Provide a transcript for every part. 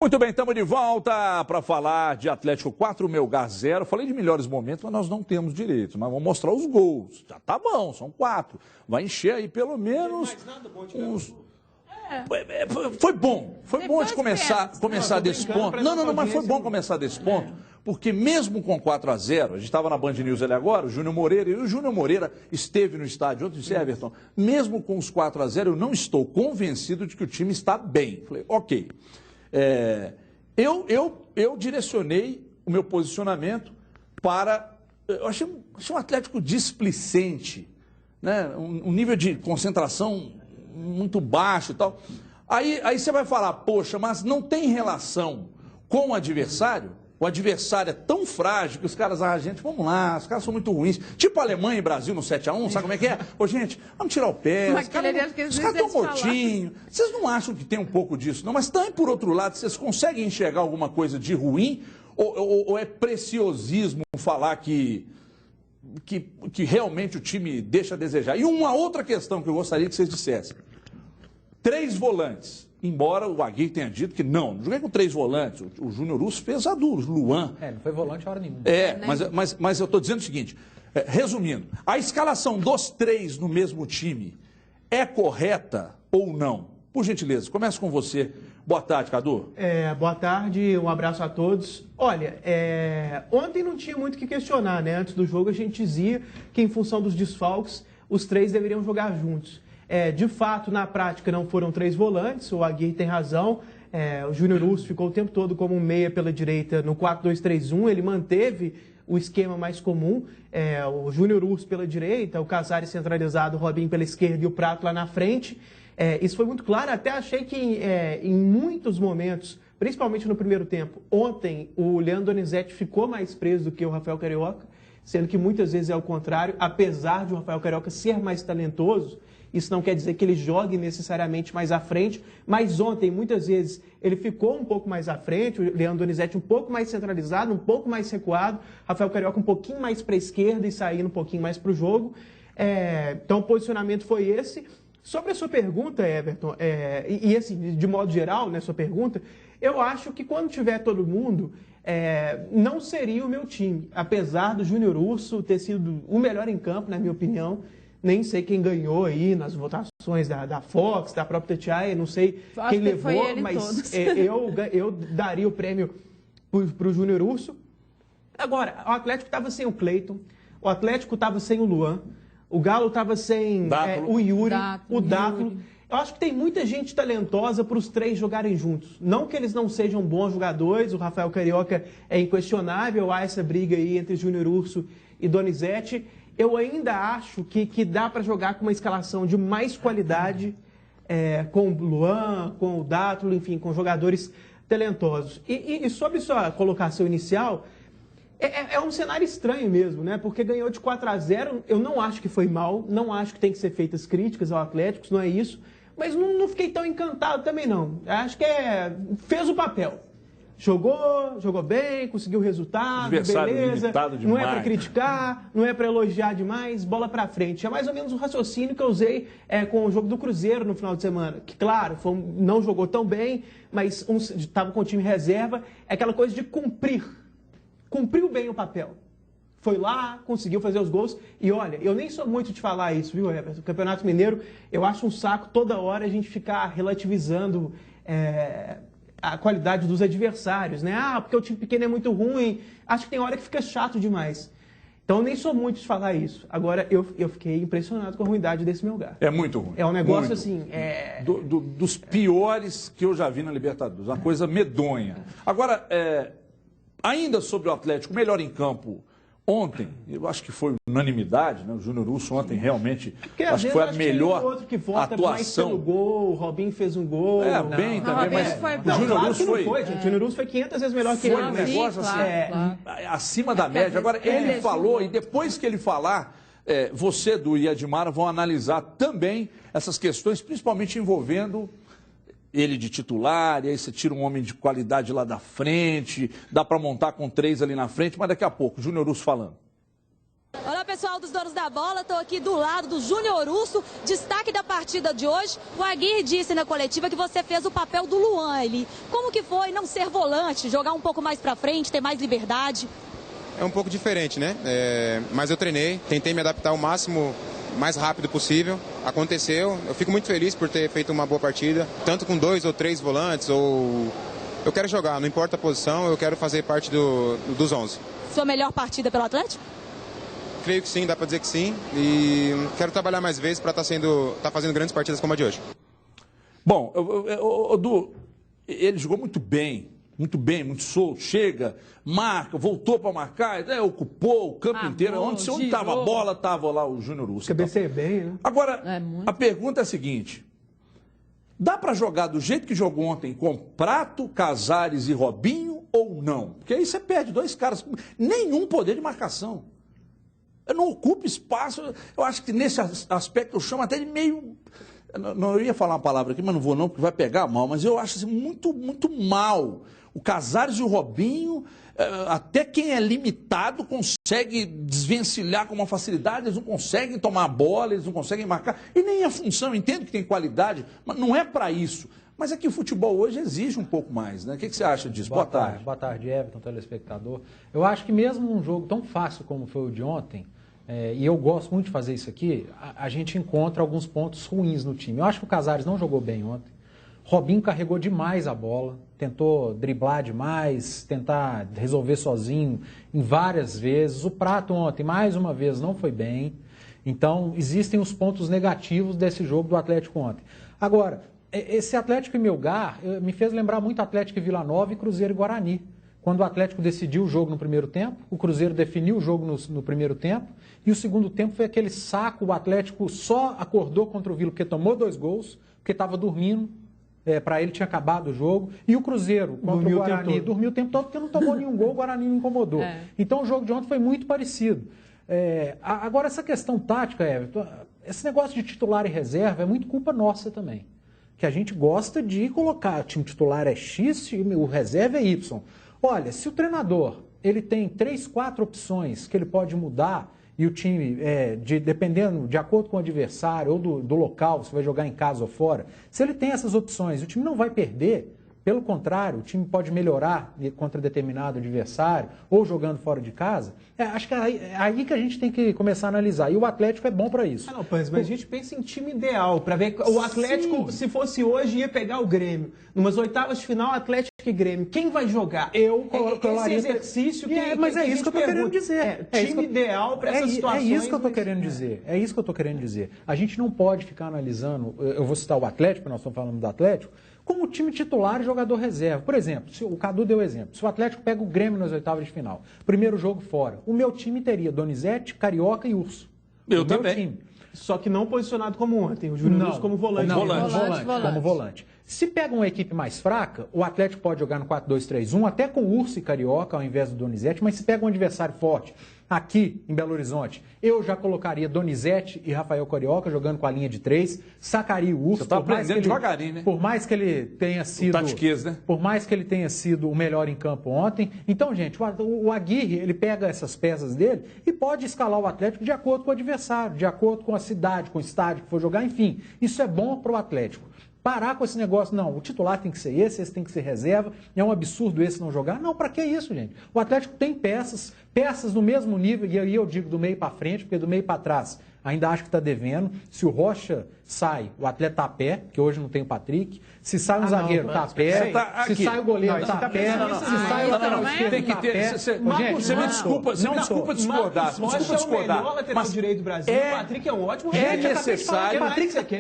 Muito bem, estamos de volta para falar de Atlético 4, Melgar 0. Falei de melhores momentos, mas nós não temos direito. Mas vamos mostrar os gols. Já tá bom, são 4. Vai encher aí pelo menos uns... Foi bom de começar desse ponto. Não, mas foi bom começar desse ponto, porque mesmo com 4-0, a gente estava na Band News ali agora, o Júnior Moreira, e o Júnior Moreira esteve no estádio ontem, disse, Everton, mesmo com os 4-0, eu não estou convencido de que o time está bem. Falei, ok. Eu direcionei o meu posicionamento para... Eu achei um Atlético displicente, né? Um nível de concentração muito baixo e tal. Aí você vai falar, poxa, mas não tem relação com o adversário? O adversário é tão frágil que os caras, gente, vamos lá, os caras são muito ruins. Tipo a Alemanha e Brasil no 7-1, sabe como é que é? Ô, gente, vamos tirar o pé, os caras estão mortinhos. Vocês não acham que tem um pouco disso, não? Mas também, por outro lado, vocês conseguem enxergar alguma coisa de ruim? Ou é preciosismo falar que realmente o time deixa a desejar? E uma outra questão que eu gostaria que vocês dissessem. 3 volantes. Embora o Aguirre tenha dito que não joguei com 3 volantes. O Júnior Urso fez a duro, o Luan. Não foi volante a hora nenhuma. Mas eu estou dizendo o seguinte, resumindo, a escalação dos 3 no mesmo time é correta ou não? Por gentileza, começa com você. Boa tarde, Cadu. Boa tarde, um abraço a todos. Olha, ontem não tinha muito o que questionar, né? Antes do jogo a gente dizia que em função dos desfalques, os 3 deveriam jogar juntos. De fato, na prática, não foram 3 volantes, o Aguirre tem razão. O Júnior Urso ficou o tempo todo como um meia pela direita no 4-2-3-1, ele manteve o esquema mais comum. O Júnior Urso pela direita, o Casares centralizado, o Robinho pela esquerda e o Prato lá na frente. Isso foi muito claro, até achei que em muitos momentos, principalmente no primeiro tempo, ontem o Leandro Donizete ficou mais preso do que o Rafael Carioca, sendo que muitas vezes é o contrário, apesar de o Rafael Carioca ser mais talentoso. Isso não quer dizer que ele jogue necessariamente mais à frente, mas ontem, muitas vezes, ele ficou um pouco mais à frente, o Leandro Donizete um pouco mais centralizado, um pouco mais recuado, Rafael Carioca um pouquinho mais para a esquerda e saindo um pouquinho mais para o jogo. Então, o posicionamento foi esse. Sobre a sua pergunta, Everton, e assim, de modo geral, né, sua pergunta, eu acho que quando tiver todo mundo, não seria o meu time, apesar do Júnior Urso ter sido o melhor em campo, na minha opinião. Nem sei quem ganhou aí nas votações da Fox, da própria Tatiaia, não sei quem levou, mas eu daria o prêmio para o Júnior Urso. Agora, o Atlético estava sem o Cleiton, o Atlético estava sem o Luan, o Galo estava sem o Yuri, o Dátulo. Eu acho que tem muita gente talentosa para os 3 jogarem juntos. Não que eles não sejam bons jogadores, o Rafael Carioca é inquestionável, há essa briga aí entre Júnior Urso e Donizete. Eu ainda acho que dá para jogar com uma escalação de mais qualidade, com o Luan, com o Dátulo, enfim, com jogadores talentosos. E sobre sua colocação inicial, é um cenário estranho mesmo, né? Porque ganhou de 4-0, eu não acho que foi mal, não acho que tem que ser feitas críticas ao Atlético, não é isso, mas não fiquei tão encantado também não. Acho que fez o papel. Jogou bem, conseguiu o resultado, beleza, não é para criticar, não é para elogiar demais, bola para frente. É mais ou menos o raciocínio que eu usei com o jogo do Cruzeiro no final de semana, que claro, não jogou tão bem, mas estava com o time reserva, é aquela coisa de cumpriu bem o papel. Foi lá, conseguiu fazer os gols, e olha, eu nem sou muito de falar isso, viu, Everton? O Campeonato Mineiro, eu acho um saco toda hora a gente ficar relativizando a qualidade dos adversários, né? Porque o time pequeno é muito ruim. Acho que tem hora que fica chato demais. Então, eu nem sou muito de falar isso. Agora, eu fiquei impressionado com a ruindade desse Melgar. É muito ruim. É um negócio assim... Dos piores que eu já vi na Libertadores. Uma coisa medonha. Agora, ainda sobre o Atlético, melhor em campo... Ontem, eu acho que foi unanimidade, né? O Júnior Urso ontem realmente, acho que foi a melhor outro que vota atuação. Mais pelo gol, o Robinho fez um gol. Bem também, mas o Júnior Urso foi... O Júnior Urso foi 500 vezes melhor que ele. Foi um negócio acima da média. Agora, ele falou, e depois que ele falar, você, Du e Edmar vão analisar também essas questões, principalmente envolvendo... ele de titular, e aí você tira um homem de qualidade lá da frente, dá para montar com 3 ali na frente, mas daqui a pouco, Júnior Urso falando. Olá, Oi, pessoal dos Donos da Bola, estou aqui do lado do Júnior Urso, destaque da partida de hoje. O Aguirre disse na coletiva que você fez o papel do Luan ali. Como que foi não ser volante, jogar um pouco mais pra frente, ter mais liberdade? É um pouco diferente, né? Mas eu treinei, tentei me adaptar ao máximo, mais rápido possível. Aconteceu, eu fico muito feliz por ter feito uma boa partida, tanto com 2 ou 3 volantes, ou... Eu quero jogar, não importa a posição, eu quero fazer parte dos 11. Sua melhor partida pelo Atlético? Creio que sim, dá para dizer que sim. E quero trabalhar mais vezes para estar fazendo grandes partidas como a de hoje. Bom, Edu, ele jogou muito bem, muito solto. Chega, marca, voltou para marcar, ocupou o campo inteiro. Onde estava a bola, estava lá o Júnior Urso. Cabeceia bem, né? Agora, a pergunta é a seguinte. Dá para jogar do jeito que jogou ontem com Prato, Casares e Robinho ou não? Porque aí você perde 2 caras com nenhum poder de marcação. Eu não ocupo espaço. Eu acho que nesse aspecto eu chamo até de meio... Eu ia falar uma palavra aqui, mas não vou não, porque vai pegar mal. Mas eu acho assim, muito mal. O Casares e o Robinho, até quem é limitado consegue desvencilhar com uma facilidade. Eles não conseguem tomar a bola, eles não conseguem marcar. E nem a função, eu entendo que tem qualidade, mas não é para isso. Mas é que o futebol hoje exige um pouco mais, né? O que você acha disso? Boa tarde. Boa tarde, Everton, telespectador. Eu acho que mesmo num jogo tão fácil como foi o de ontem, e eu gosto muito de fazer isso aqui, a gente encontra alguns pontos ruins no time. Eu acho que o Casares não jogou bem ontem. Robinho carregou demais a bola, tentou driblar demais, tentar resolver sozinho em várias vezes. O Prato ontem, mais uma vez, não foi bem. Então, existem os pontos negativos desse jogo do Atlético ontem. Agora, esse Atlético e Melgar me fez lembrar muito Atlético e Vila Nova e Cruzeiro e Guarani. Quando o Atlético decidiu o jogo no primeiro tempo, o Cruzeiro definiu o jogo no primeiro tempo, e o segundo tempo foi aquele saco, o Atlético só acordou contra o Vila porque tomou 2 gols, porque estava dormindo, para ele tinha acabado o jogo, e o Cruzeiro contra o Guarani dormiu o tempo todo porque não tomou nenhum gol, o Guarani não incomodou. Então o jogo de ontem foi muito parecido. Agora essa questão tática, Everton, esse negócio de titular e reserva é muito culpa nossa também, que a gente gosta de colocar, o time titular é X, o reserva é Y. Olha, se o treinador ele tem 3, 4 opções que ele pode mudar e o time, dependendo, de acordo com o adversário ou do local, se vai jogar em casa ou fora, se ele tem essas opções, o time não vai perder. Pelo contrário, o time pode melhorar contra determinado adversário ou jogando fora de casa. Acho que é aí que a gente tem que começar a analisar. E o Atlético é bom para isso. Não, mas a gente pensa em time ideal, para ver o Atlético, se fosse hoje, ia pegar o Grêmio. Numas oitavas de final, Atlético e Grêmio. Quem vai jogar? Esse exercício que mas é isso que eu estou querendo dizer. Time ideal para essas situações. É isso que eu estou querendo dizer. É isso que eu estou querendo dizer. A gente não pode ficar analisando, eu vou citar o Atlético, nós estamos falando do Atlético, como time titular e jogador reserva. Por exemplo, o Cadu deu exemplo, se o Atlético pega o Grêmio nas oitavas de final, primeiro jogo fora, o meu time teria Donizete, Carioca e Urso. Eu também. Time. Só que não posicionado como ontem, o Júnior Urso como volante. Como volante. Se pega uma equipe mais fraca, o Atlético pode jogar no 4-2-3-1, até com Urso e Carioca ao invés do Donizete, mas se pega um adversário forte, aqui em Belo Horizonte, eu já colocaria Donizete e Rafael Carioca jogando com a linha de 3, sacaria o Urso. Você está aprendendo devagarinho, né? Por mais que ele tenha sido... né? Por mais que ele tenha sido o melhor em campo ontem. Então, gente, o Aguirre, ele pega essas peças dele e pode escalar o Atlético de acordo com o adversário, de acordo com a cidade, com o estádio que for jogar, enfim. Isso é bom para o Atlético. Parar com esse negócio, não, o titular tem que ser esse tem que ser reserva, é um absurdo esse não jogar. Não, para que isso, gente? O Atlético tem peças no mesmo nível, e aí eu digo do meio para frente, porque do meio para trás ainda acho que está devendo. Se o Rocha sai, o Atleta está a pé, porque hoje não tem o Patrick. Se sai um zagueiro, está a pé. Se sai o goleiro, está a pé. Se sai o lateral esquerdo, tem que ter. Você me desculpa discordar. Rocha é o melhor lateral direito do Brasil. O Patrick é um ótimo. É necessário.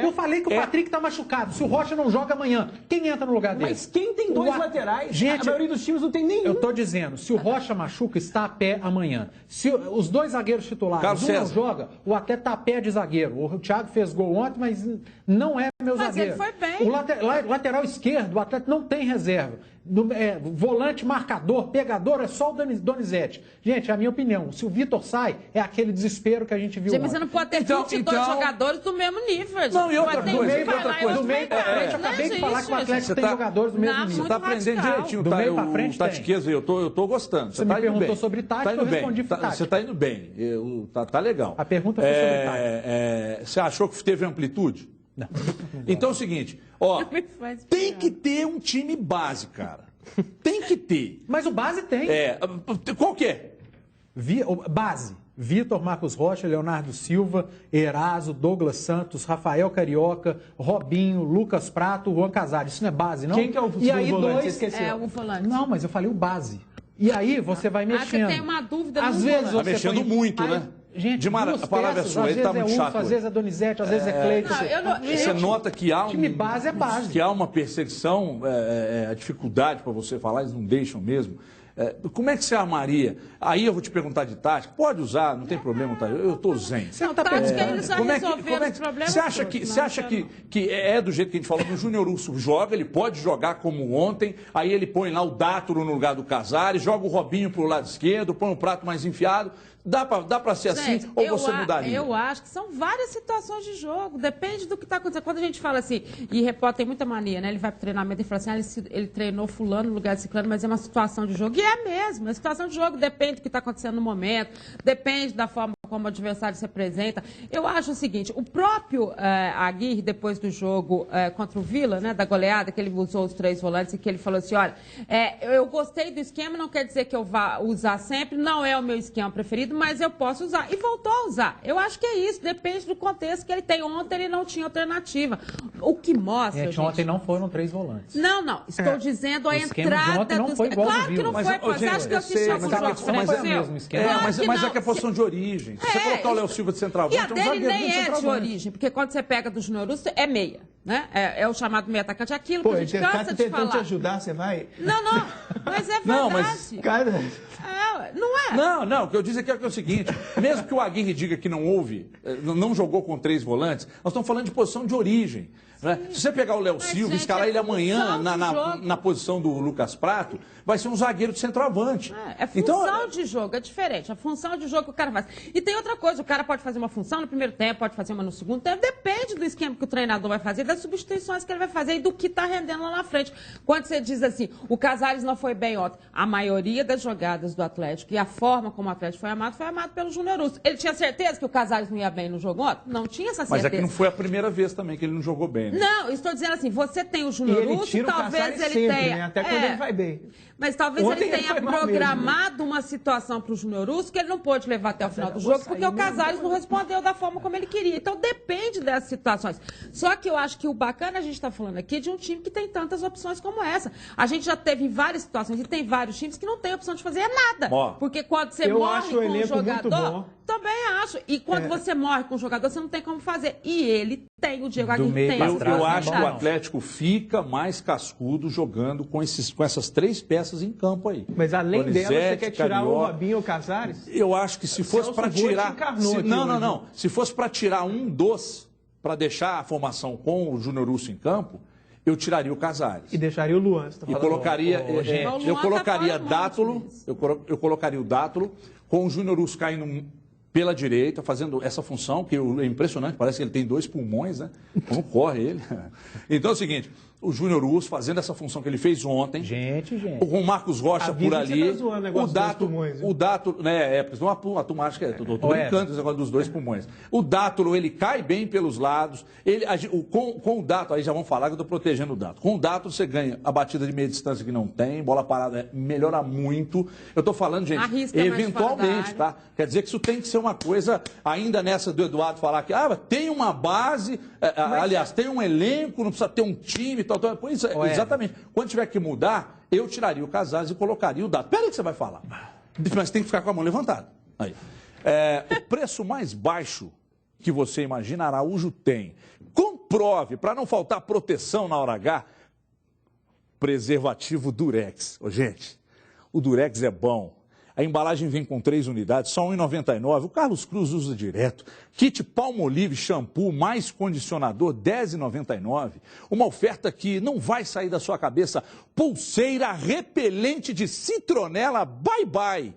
Eu falei que o Patrick está machucado. Se o Rocha não joga amanhã, quem entra no lugar dele? Mas quem tem 2 laterais? Gente, a maioria dos times não tem nenhum. Eu estou dizendo, se o Rocha machuca, está a pé amanhã. Se os 2 zagueiros titulares, não joga, o Atleta está a pé de zagueiro. O Thiago fez gol ontem, mas não é meu zagueiro. Mas ele foi bem. O lateral esquerdo, o Atlético não tem reserva. volante, marcador, pegador, é só o Donizete. Gente, é a minha opinião. Se o Vitor sai, é aquele desespero que a gente viu. Mas você não pode ter 22 jogadores do mesmo nível. Gente. Não, e outra coisa. Do meio pra frente, eu acabei de falar que o Atlético tem jogadores do mesmo nível. Você está aprendendo direitinho. Do meio pra frente, Tatiqueza, eu tô gostando. Você me perguntou sobre tática, eu respondi por tática. Você está indo bem. Tá legal. A pergunta foi sobre tática. Você achou que teve amplitude? Não. Então é o seguinte, tem que ter um time base, cara. Tem que ter. Mas o base tem. Qual que é? Base. Vitor, Marcos Rocha, Leonardo Silva, Eraso, Douglas Santos, Rafael Carioca, Robinho, Lucas Prato, Juan Casares. Isso não é base, não? Quem que é o volante? Você esqueceu. O volante. Não, mas eu falei o base. E aí você vai mexendo. Você tem uma dúvida. Às vezes você mexendo muito, né? Gente, a palavra é sua, ele está muito chato. Às vezes é Donizete, às vezes é Cleiton. Você nota que há time base é base. Que há uma perseguição, a dificuldade para você falar, eles não deixam mesmo. Como é que você armaria? Aí eu vou te perguntar de tática. Pode usar, não tem problema, tá? Eu estou zen. Não, tática eles já resolveram os problemas. Você acha que é do jeito que a gente falou, que o Júnior Urso joga, ele pode jogar como ontem, aí ele põe lá o Dátolo no lugar do Casares, joga o Robinho para o lado esquerdo, põe um prato mais enfiado. Dá para ser gente, assim ou você mudaria? Eu acho que são várias situações de jogo, depende do que está acontecendo. Quando a gente fala assim, e repórter tem muita mania, né? Ele vai para o treinamento e fala assim, ele treinou fulano no lugar de ciclano, mas é uma situação de jogo. E é mesmo, a situação de jogo depende do que está acontecendo no momento, depende da forma como o adversário se apresenta. Eu acho o seguinte, o próprio Aguirre, depois do jogo contra o Vila, né, da goleada, que ele usou os 3 volantes e que ele falou assim, olha, eu gostei do esquema, não quer dizer que eu vá usar sempre, não é o meu esquema preferido, mas eu posso usar. E voltou a usar. Eu acho que é isso, depende do contexto que ele tem. Ontem ele não tinha alternativa. O que mostra, gente... Ontem não foram 3 volantes. Não. Estou dizendo a entrada não foi igual claro que não foi. Você acha que eu assisti algum jogo? Mas é que é a posição de origem. Se você colocar o Léo Silva de centroavante, e a dele nem é de origem, porque quando você pega do Júnior Urso, é meia. Né? É o chamado meio atacante. Aquilo que a gente cansa de falar. Tentando te ajudar, você vai... Não, mas é verdade. Não, mas... Não é. Não, o que eu disse aqui é o seguinte, mesmo que o Aguirre diga que não houve, não jogou com 3 volantes, nós estamos falando de posição de origem. Né? Se você pegar o Léo Silva e escalar ele amanhã na posição do Lucas Prato, vai ser um zagueiro de centroavante. É função de jogo, é diferente. A função de jogo que o cara faz. E tem outra coisa, o cara pode fazer uma função no primeiro tempo, pode fazer uma no segundo tempo, depende do esquema que o treinador vai fazer, das substituições que ele vai fazer e do que está rendendo lá na frente. Quando você diz assim, o Casares não foi bem ontem, a maioria das jogadas do Atlético e a forma como o Atlético foi amado pelo Júnior Urso. Ele tinha certeza que o Casares não ia bem no jogo ontem? Não tinha essa certeza. Mas é que não foi a primeira vez também que ele não jogou bem. Né? Não, estou dizendo assim, você tem o Júnior Urso, talvez ele sempre, tenha... Né? Até quando ele vai bem. Mas talvez ele tenha programado uma situação para o Júnior Urso que ele não pôde levar até o final do jogo, porque o Casares não respondeu da forma como ele queria. Então depende dessas situações. Só que eu acho que o bacana a gente está falando aqui de um time que tem tantas opções como essa. A gente já teve várias situações e tem vários times que não tem opção de fazer nada. Porque quando você morre com um jogador... Também acho. E quando você morre com um jogador, você não tem como fazer. E ele tem, o Diego Aguirre tem. Eu acho que o Atlético fica mais cascudo jogando com essas 3 peças em campo aí. Mas além dela, você quer tirar o Robinho ou o Casares? Eu acho que se fosse para tirar... Não. Se fosse para tirar um dos, para deixar a formação com o Júnior Urso em campo, eu tiraria o Casares. E deixaria o Luan. E colocaria... eu colocaria Dátolo, eu colocaria o Dátolo com o Júnior Urso caindo pela direita, fazendo essa função, que é impressionante, parece que ele tem 2 pulmões, né? Como corre ele. Então é o seguinte, o Júnior Urso fazendo essa função que ele fez ontem. Gente. Com o Marcos Rocha por ali. Tá zoando, o Dátolo, né? Porque senão a turma acha que é. Tô brincando esse negócio dos 2 pulmões. O Dátolo, ele cai bem pelos lados. Com o Dátolo, aí já vão falar que eu estou protegendo o Dátolo. Com o Dátolo, você ganha a batida de meia distância que não tem, bola parada melhora muito. Eu estou falando, gente, eventualmente, tá? Quer dizer que isso tem que ser uma coisa, ainda nessa do Eduardo falar que tem uma base, aliás, tem um elenco, não precisa ter um time, tal. Pois é, exatamente. Quando tiver que mudar, eu tiraria o Casares e colocaria o Dátolo. Peraí que você vai falar. Mas tem que ficar com a mão levantada. Aí. O preço mais baixo que você imagina, Araújo tem. Comprove, para não faltar proteção na hora H, preservativo Durex. Gente, o Durex é bom. A embalagem vem com 3 unidades, só R$ 1,99. O Carlos Cruz usa direto. Kit Palmolive shampoo mais condicionador, R$ 10,99. Uma oferta que não vai sair da sua cabeça. Pulseira repelente de citronela Bye Bye.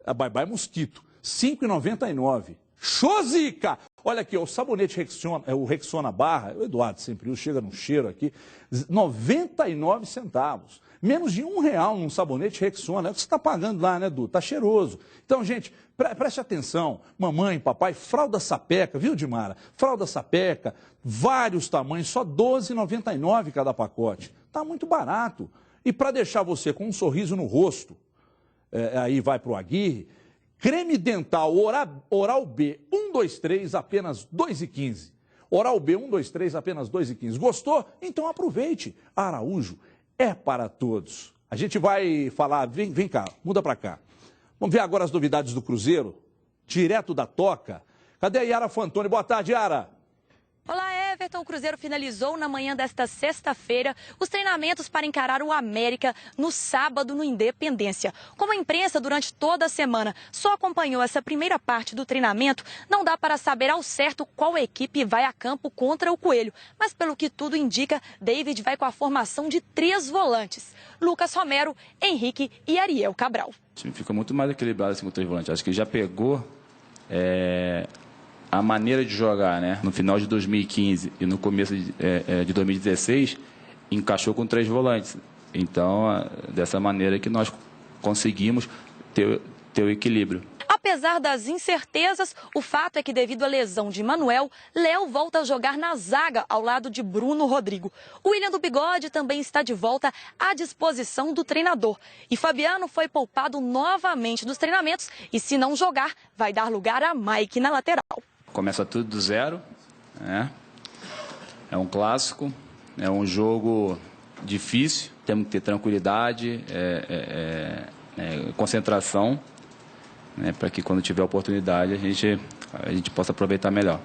A Bye Bye Mosquito, R$ 5,99. Chosica! Olha aqui, o sabonete Rexona, o Rexona Barra, o Eduardo sempre chega no cheiro aqui, 99 centavos. Menos de R$1 num sabonete Rexona. É o que você está pagando lá, né, Edu? Está cheiroso. Então, gente, preste atenção. Mamãe, papai, fralda Sapeca, viu, Dimara? Fralda Sapeca, vários tamanhos, só R$ 12,99 cada pacote. Está muito barato. E para deixar você com um sorriso no rosto, aí vai para o Aguirre, creme dental Oral B 123, apenas R$ 2,15. Oral B 123, apenas R$ 2,15. Gostou? Então aproveite. Araújo é para todos. A gente vai falar, vem cá, muda para cá. Vamos ver agora as novidades do Cruzeiro, direto da Toca. Cadê a Yara Fantoni? Boa tarde, Yara. Olá, Everton. O Cruzeiro finalizou na manhã desta sexta-feira os treinamentos para encarar o América no sábado no Independência. Como a imprensa durante toda a semana só acompanhou essa primeira parte do treinamento, não dá para saber ao certo qual equipe vai a campo contra o Coelho. Mas pelo que tudo indica, David vai com a formação de 3 volantes: Lucas Romero, Henrique e Ariel Cabral. O time fica muito mais equilibrado assim com 3 volantes. Acho que já pegou a maneira de jogar, né? No final de 2015 e no começo de 2016, encaixou com 3 volantes. Então, dessa maneira que nós conseguimos ter o equilíbrio. Apesar das incertezas, o fato é que, devido à lesão de Manuel, Léo volta a jogar na zaga ao lado de Bruno Rodrigo. O William do Bigode também está de volta à disposição do treinador. E Fabiano foi poupado novamente nos treinamentos e, se não jogar, vai dar lugar a Mike na lateral. Começa tudo do zero, né? É um clássico, é um jogo difícil, temos que ter tranquilidade, concentração, né, para que quando tiver oportunidade a gente possa aproveitar melhor.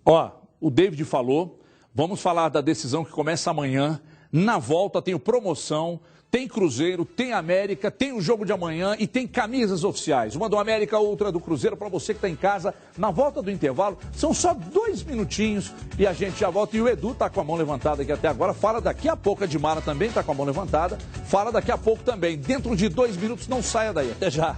Ó, o David falou, vamos falar da decisão que começa amanhã. Na volta tem o promoção, tem Cruzeiro, tem América, tem o jogo de amanhã e tem camisas oficiais. Uma do América, outra do Cruzeiro, para você que está em casa. Na volta do intervalo, são só 2 minutinhos e a gente já volta. E o Edu está com a mão levantada aqui até agora, fala daqui a pouco. A Dimara também está com a mão levantada, fala daqui a pouco também. Dentro de 2 minutos, não saia daí. Até já.